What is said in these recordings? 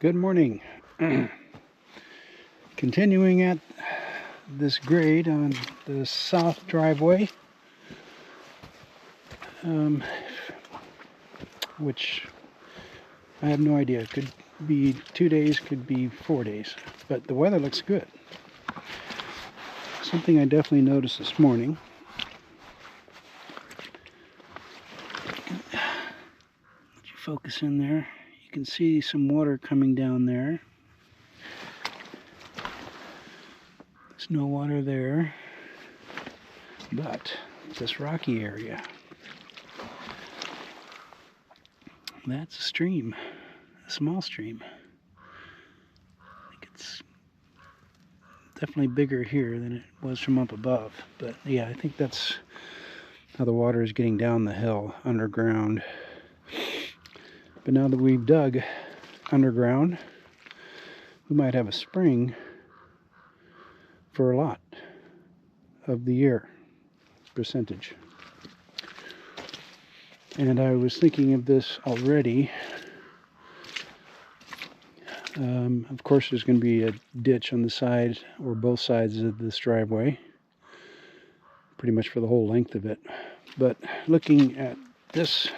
Good morning. Continuing at this grade on the south driveway, which I have no idea. Could be 2 days, could be 4 days, but the weather looks good. Something I definitely noticed this morning. Let you focus in there. You can see some water coming down there. There's no water there, but this rocky area, that's a stream, a small stream. I think it's definitely bigger here than it was from up above, but yeah, I think that's how the water is getting down the hill underground. But now that we've dug underground, we might have a spring for a lot of the year percentage. And I was thinking of this already. Of course, there's going to be a ditch on the side or both sides of this driveway, pretty much for the whole length of it. But looking at this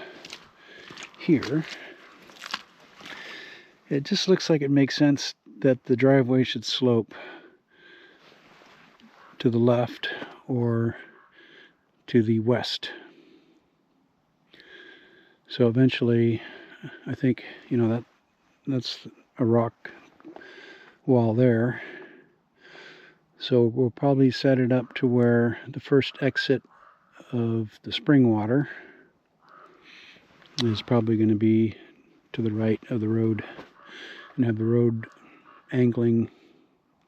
here, it just looks like it makes sense that the driveway should slope to the left or to the west. So eventually, I think, that's a rock wall there. So we'll probably set it up to where the first exit of the spring water is probably going to be to the right of the road, and have the road angling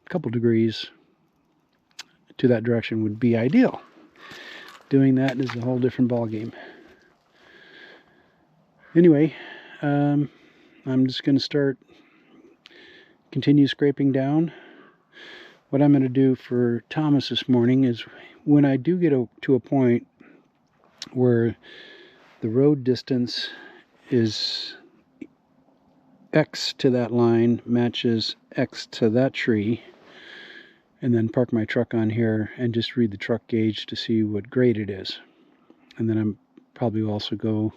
a couple degrees to that direction would be ideal. Doing that is a whole different ballgame. Anyway, I'm just going to continue scraping down. What I'm going to do for Thomas this morning is, when I do get to a point where the road distance is X to that line matches X to that tree, and then park my truck on here and just read the truck gauge to see what grade it is. And then I'm probably also go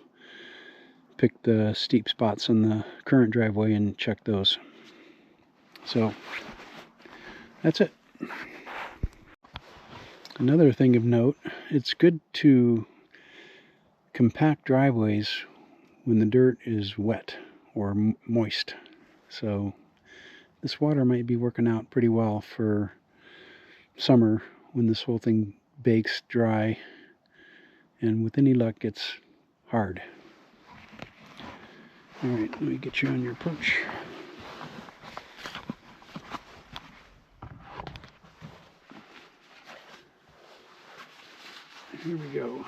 pick the steep spots on the current driveway and check those. So that's it. Another thing of note, it's good to compact driveways when the dirt is wet or moist. So this water might be working out pretty well for summer when this whole thing bakes dry, and with any luck it's hard. Alright, let me get you on your perch. Here we go.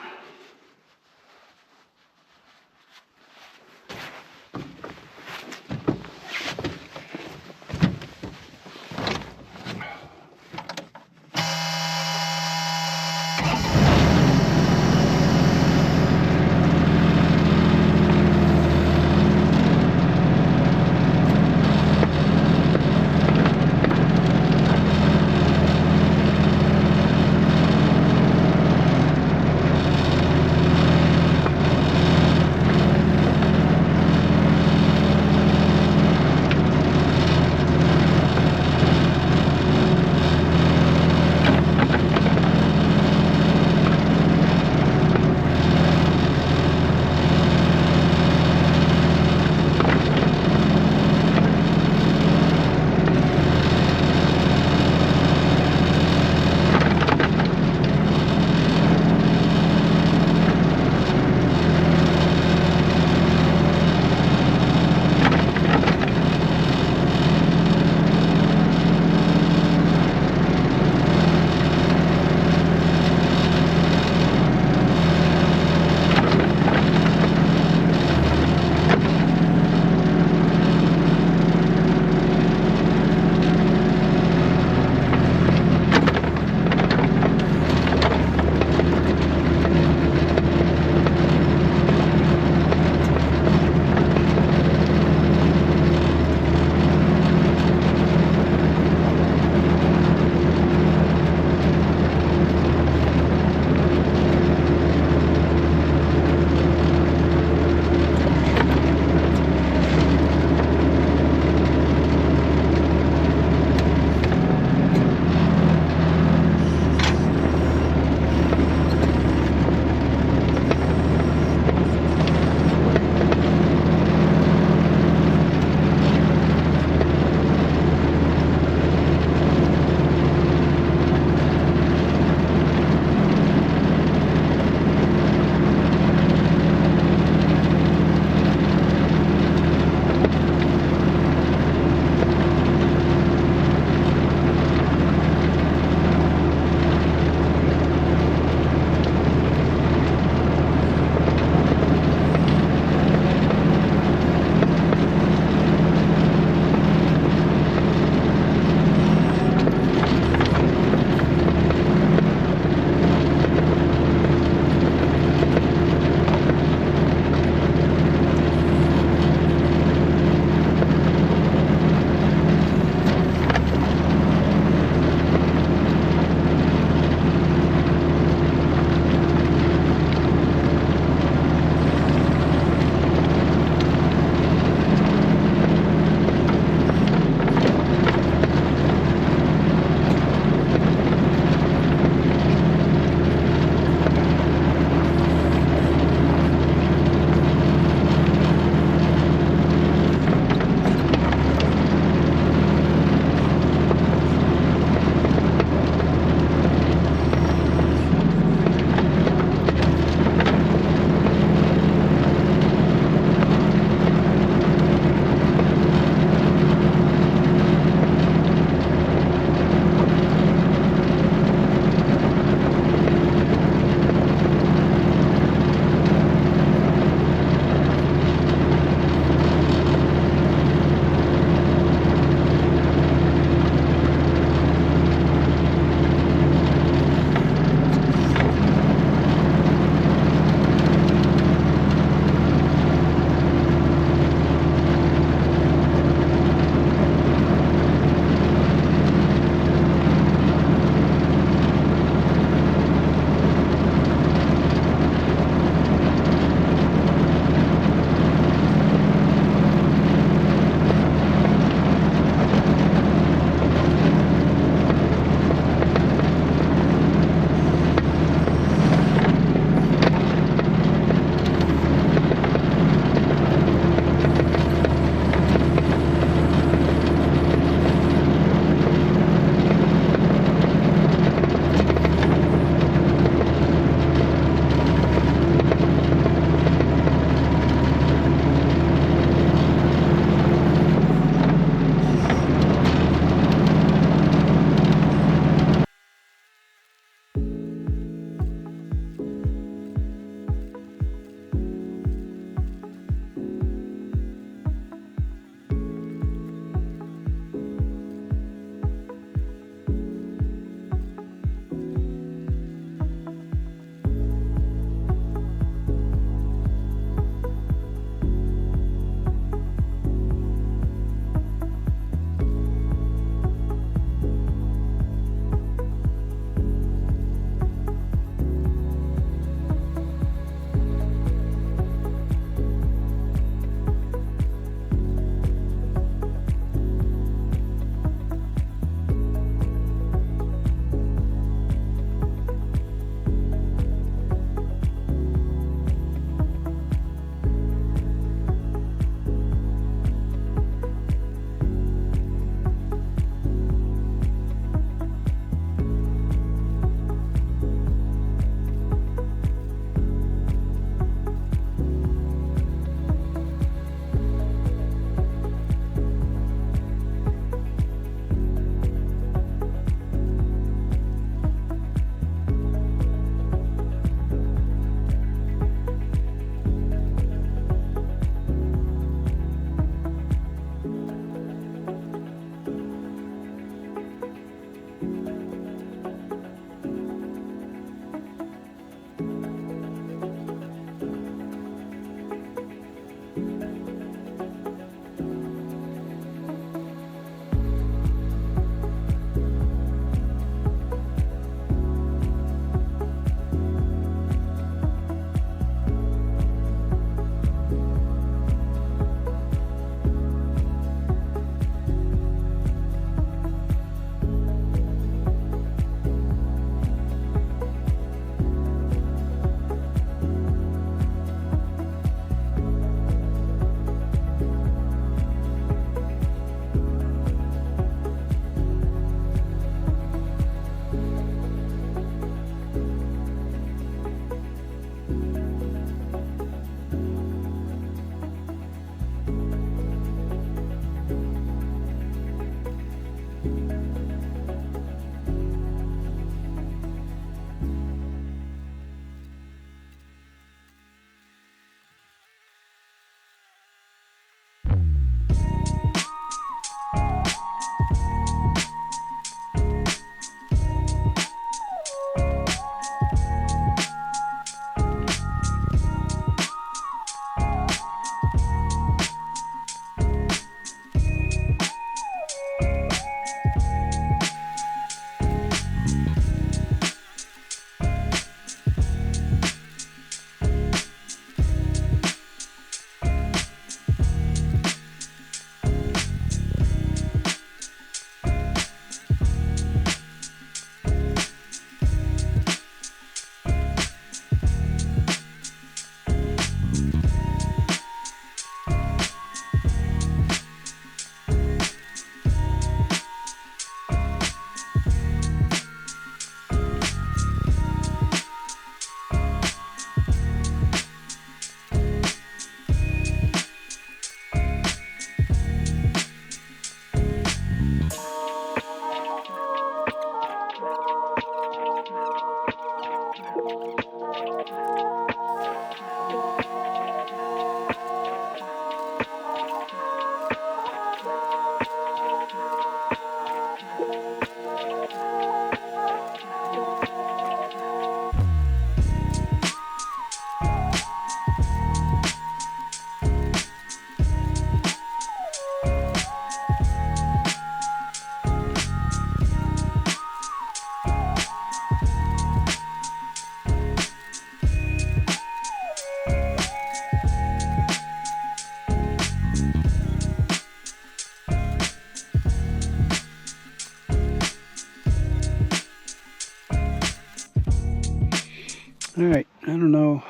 Alright, I don't know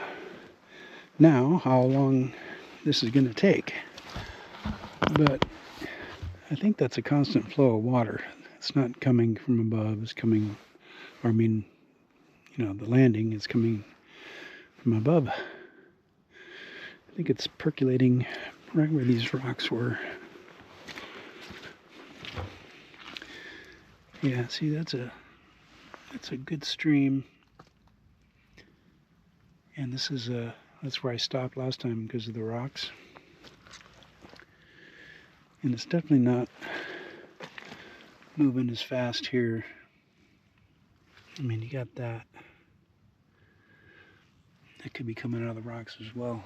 now how long this is going to take, but I think that's a constant flow of water. It's not coming from above, it's coming, or I mean, you know, the landing is coming from above. I think it's percolating right where these rocks were. Yeah, see, that's a good stream. And this is that's where I stopped last time because of the rocks. And it's definitely not moving as fast here. I mean, you got that. That could be coming out of the rocks as well.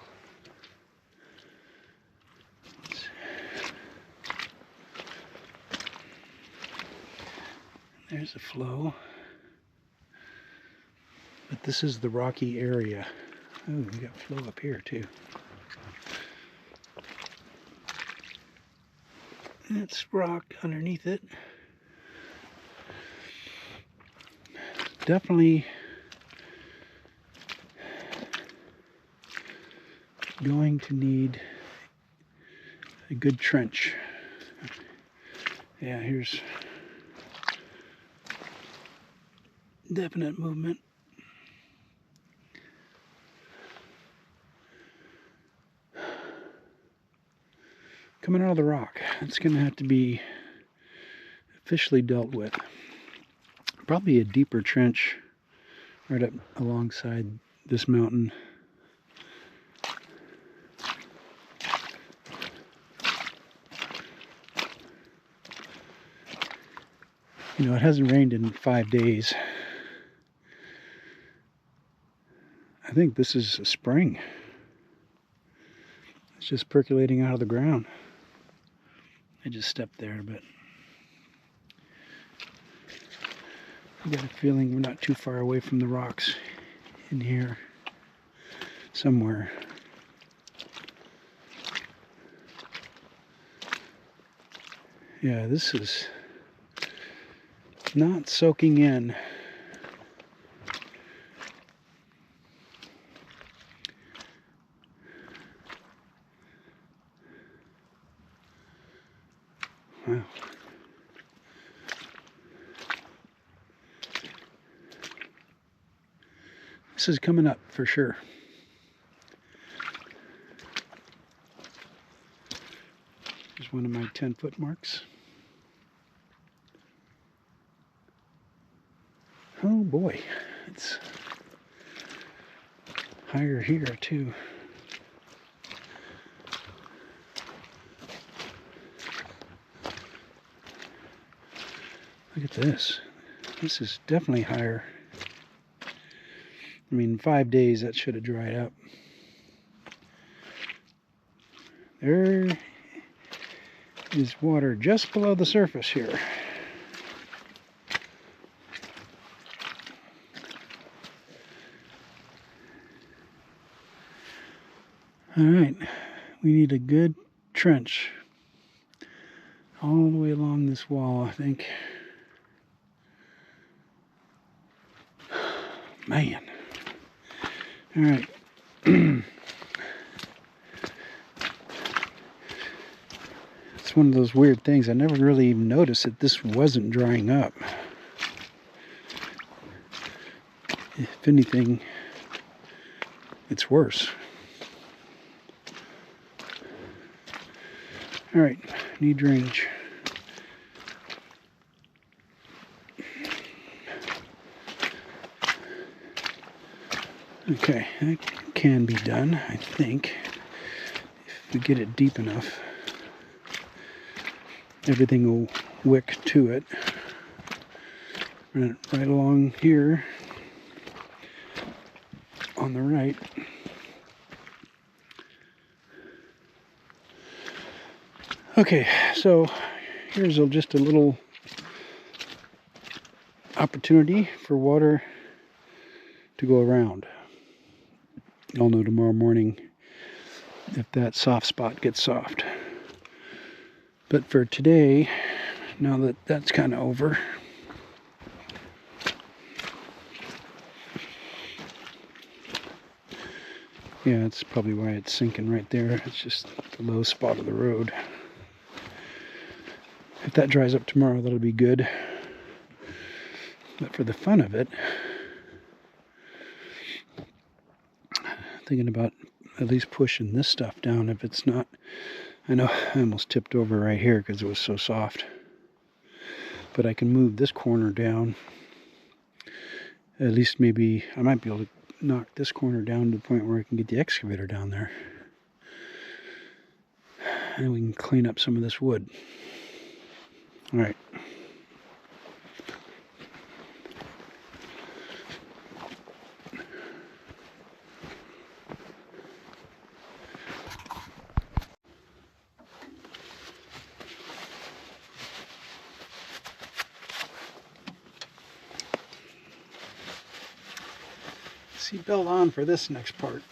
There's a flow. But this is the rocky area. Oh, we got flow up here too. That's rock underneath it. Definitely going to need a good trench. Yeah, here's definite movement. Coming out of the rock. It's going to have to be officially dealt with. Probably a deeper trench right up alongside this mountain. You know, it hasn't rained in 5 days. I think this is a spring. It's just percolating out of the ground. I just stepped there, but I got a feeling we're not too far away from the rocks in here somewhere. Yeah, this is not soaking in. Wow. This is coming up for sure. Here's one of my 10-foot marks. Oh boy, it's higher here too. Look at this. This is definitely higher. I mean, 5 days that should have dried up. There is water just below the surface here. All right, we need a good trench all the way along this wall, I think. Man. All right. It's one of those weird things. I never really even noticed that this wasn't drying up. If anything, it's worse. All right, need drainage. Okay, that can be done, I think, if we get it deep enough. Everything will wick to it. Run it right along here on the right. Okay, so here's just a little opportunity for water to go around. I'll know tomorrow morning if that soft spot gets soft. But for today, now that that's kind of over, Yeah, that's probably why it's sinking right there. It's just the low spot of the road. If that dries up tomorrow, that'll be good. But for the fun of it, thinking about at least pushing this stuff down if it's not. I know I almost tipped over right here because it was so soft. But I can move this corner down. At least maybe I might be able to knock this corner down to the point where I can get the excavator down there. And we can clean up some of this wood. All right. Seatbelt on for this next part.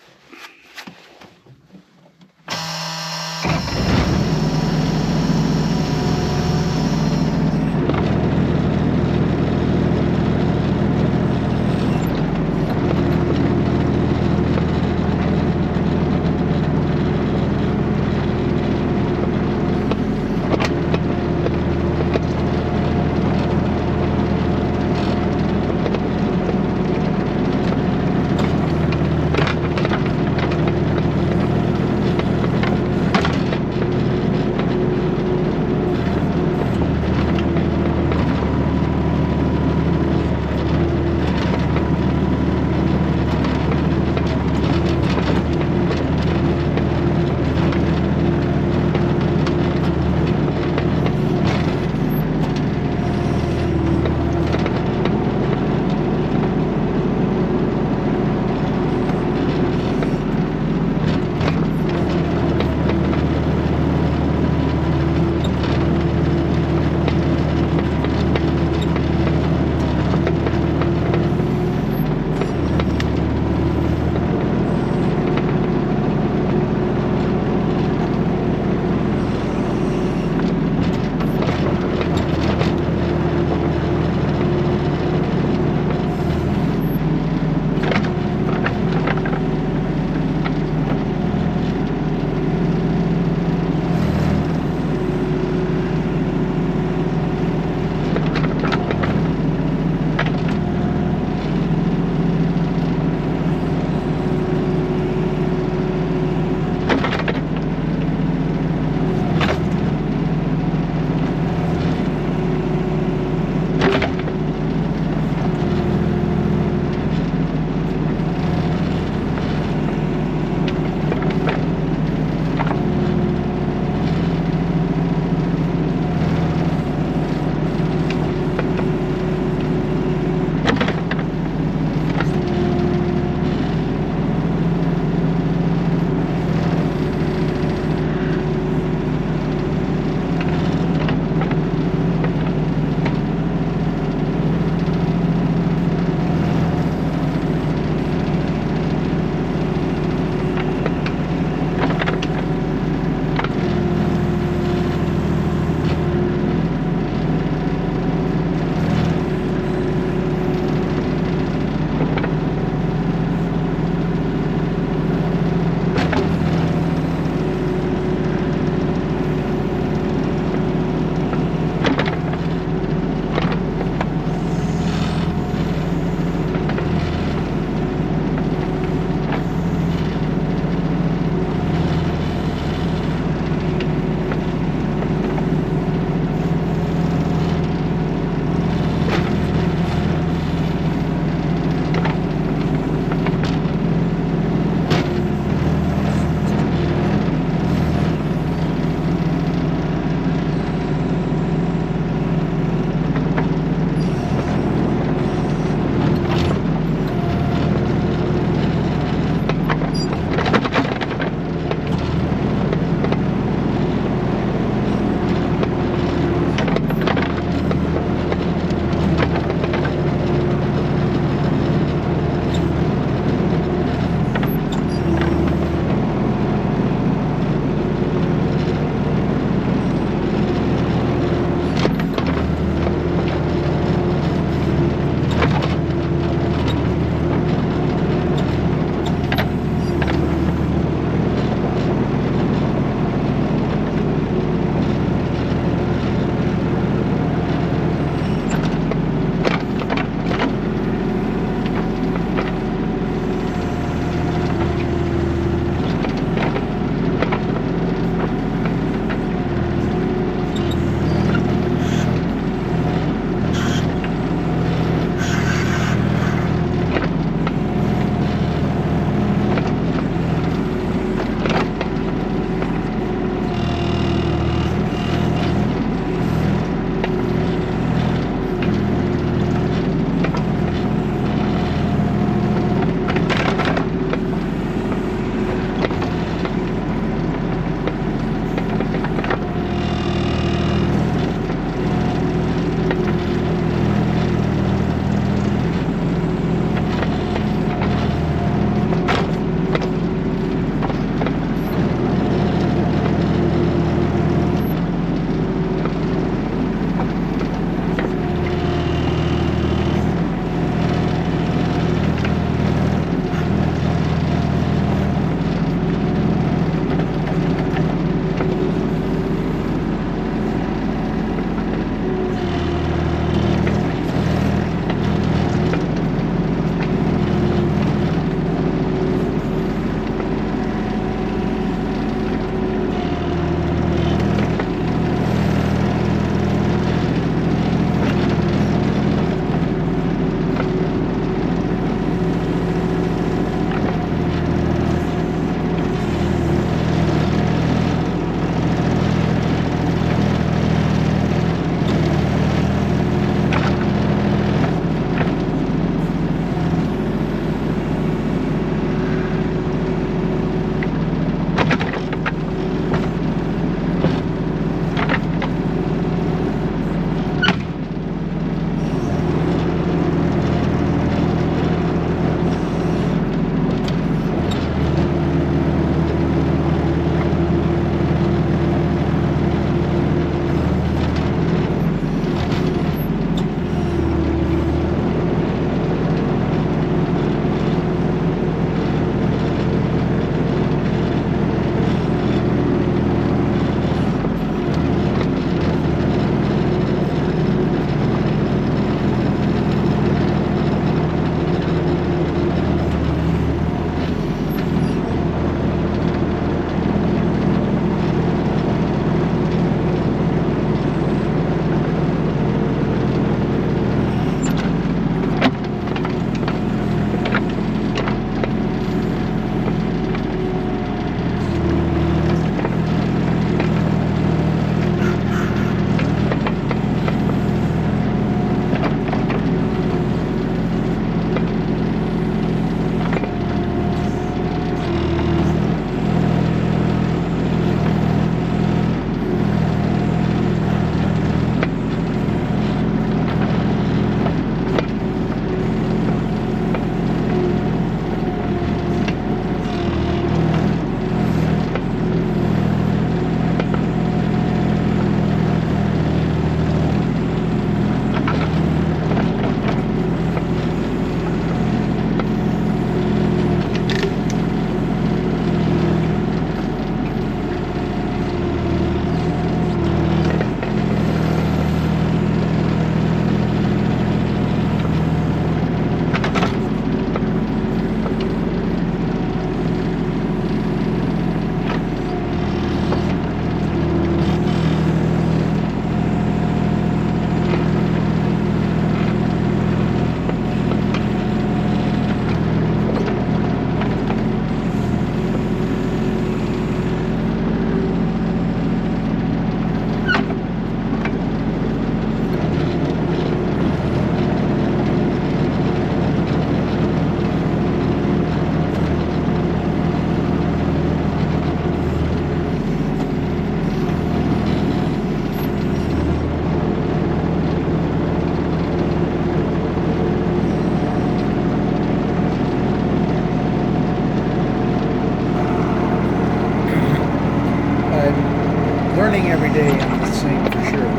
the same for sure.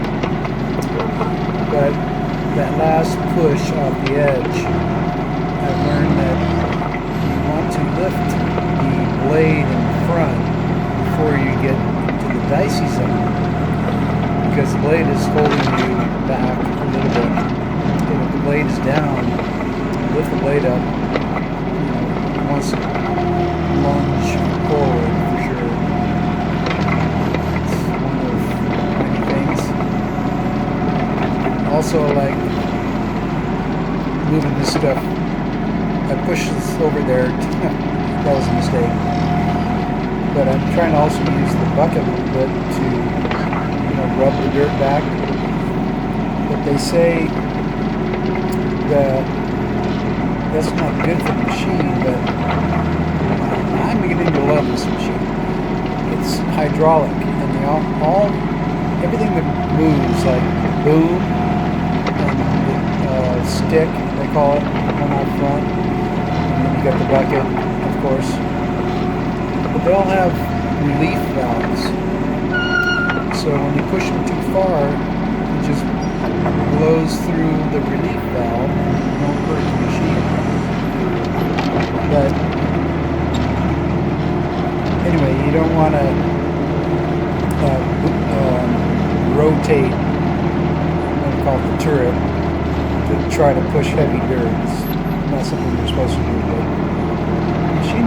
But that last push off the edge, I've learned that you want to lift the blade in front before you get to the dicey zone, because the blade is holding you back a little bit. And if the blade is down, you lift the blade up, it wants to lunge forward for sure. It's one of many things. Also, like moving this stuff, I pushed this over there. That was a mistake. But I'm trying to also use the bucket a little bit to, rub the dirt back. But they say that that's not good for the machine, but I'm beginning to love this machine. It's hydraulic, and everything that moves, like boom and the stick, they call it, one out front, and then you got the bucket, of course. But they all have relief valves. So when you push them too far, it just blows through the relief valve and it won't hurt the machine. But anyway, you don't want to rotate what we call the turret to try to push heavy dirt. It's not something you're supposed to do, but the machine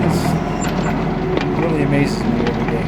really amazes me every day.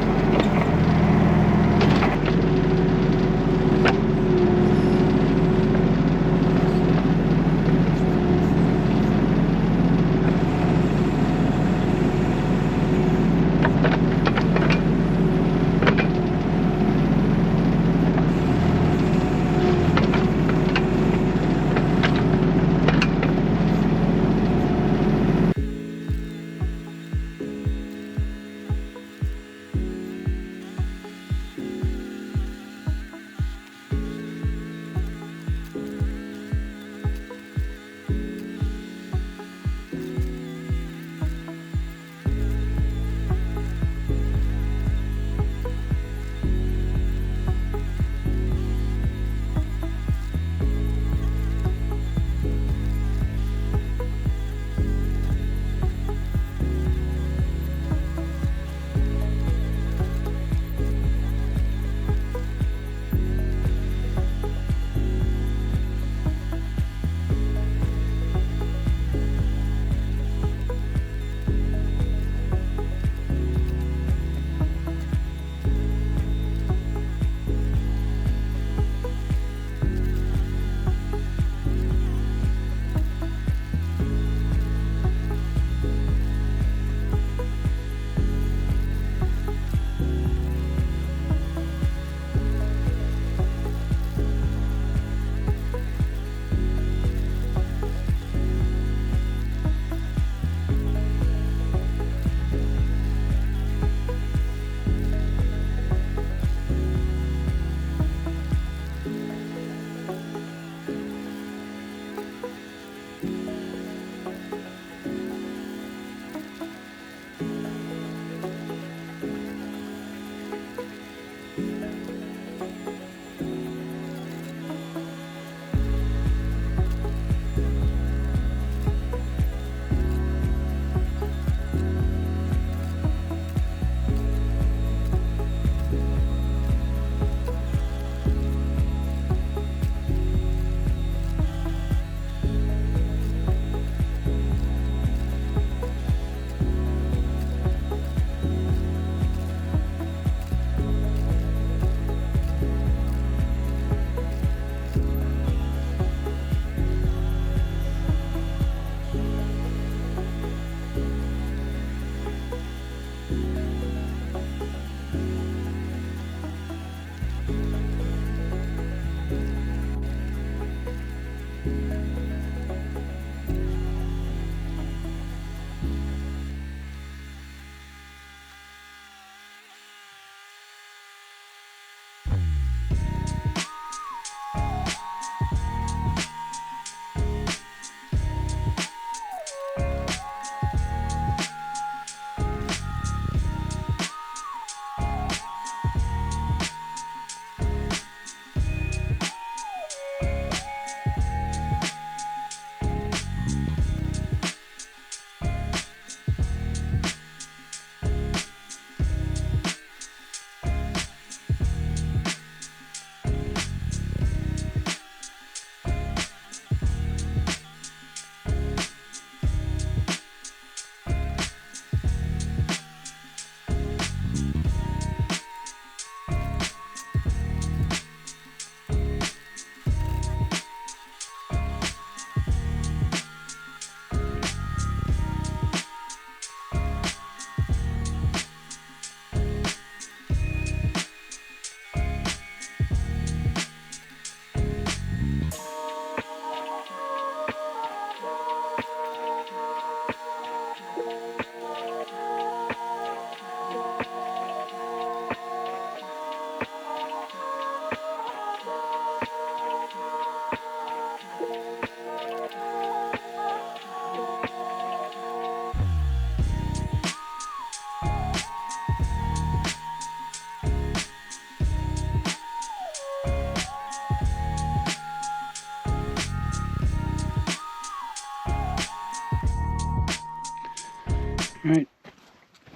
Alright,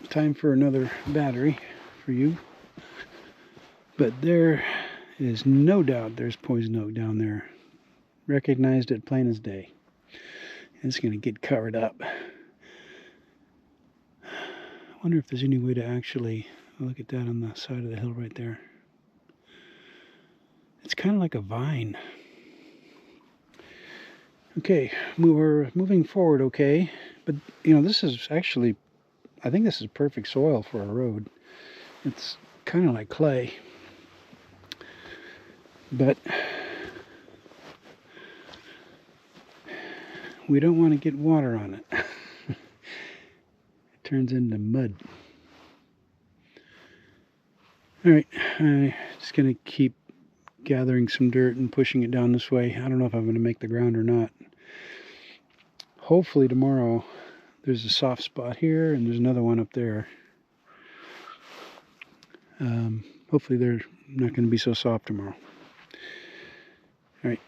time for another battery for you. But there is no doubt there's poison oak down there. Recognized it plain as day. It's going to get covered up. I wonder if there's any way to actually look at that on the side of the hill right there. It's kind of like a vine. Okay, we're moving forward okay. But, you know, this is actually, I think this is perfect soil for a road. It's kind of like clay. But we don't want to get water on it. It turns into mud. Alright, I'm just going to keep gathering some dirt and pushing it down this way. I don't know if I'm going to make the ground or not. Hopefully tomorrow there's a soft spot here and there's another one up there. Hopefully they're not going to be so soft tomorrow. Alright.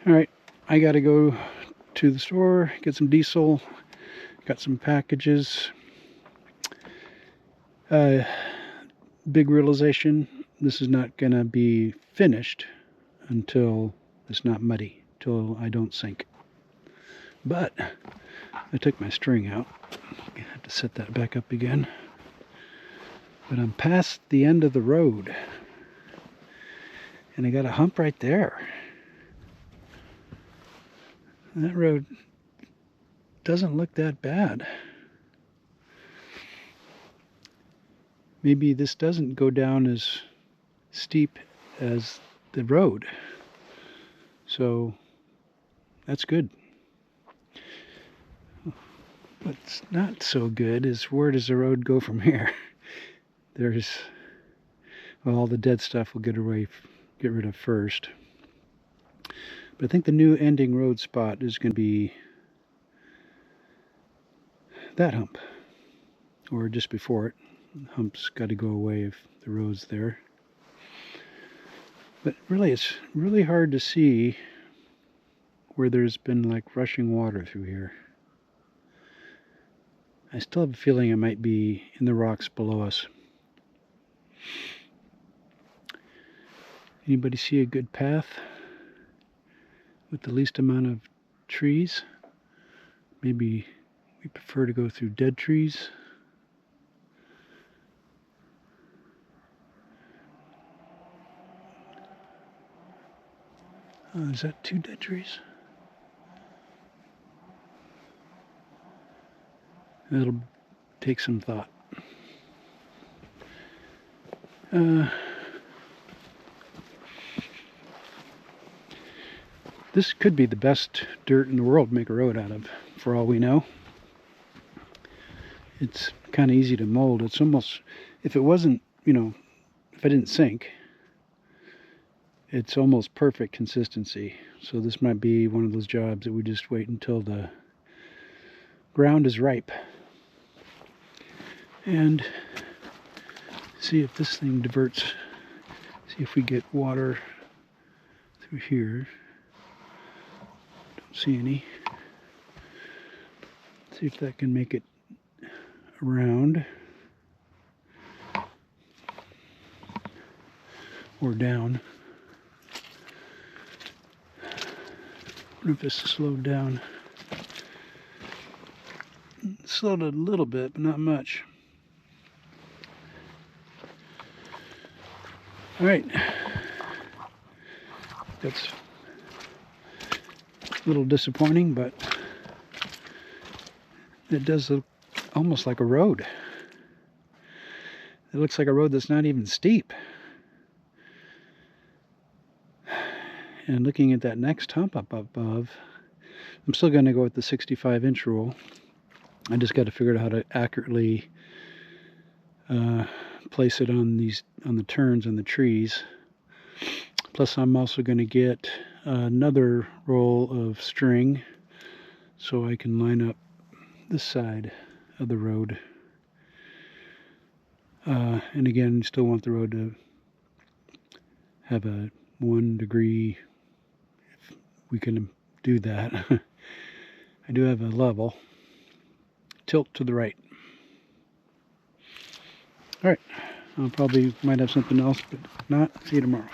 Alright, I gotta go to the store, get some diesel, got some packages. Big realization, this is not going to be finished until it's not muddy, till I don't sink. But I took my string out. I have to set that back up again. But I'm past the end of the road. And I got a hump right there. And that road doesn't look that bad. Maybe this doesn't go down as steep as the road. So that's good. What's not so good is, where does the road go from here? There's, well, all the dead stuff we'll get rid of first. But I think the new ending road spot is going to be that hump, or just before it. The hump's got to go away if the road's there. But really, it's really hard to see where there's been like rushing water through here. I still have a feeling it might be in the rocks below us. Anybody see a good path with the least amount of trees? Maybe we prefer to go through dead trees. Is that 2 dead trees? It'll take some thought. This could be the best dirt in the world to make a road out of, for all we know. It's kind of easy to mold. It's almost, if it wasn't, if I didn't sink, it's almost perfect consistency. So this might be one of those jobs that we just wait until the ground is ripe. And see if this thing diverts. See if we get water through here. Don't see any. See if that can make it around or down. I wonder if this slowed down. It slowed it a little bit, but not much. All right. That's a little disappointing, but it does look almost like a road. It looks like a road that's not even steep. And looking at that next hump up above, I'm still going to go with the 65-inch rule. I just got to figure out how to accurately place it on the turns on the trees. Plus, I'm also going to get another roll of string so I can line up this side of the road. And again, still want the road to have a 1 degree, if we can do that. I do have a level. Tilt to the right. All right, I'll probably might have something else, but if not, see you tomorrow.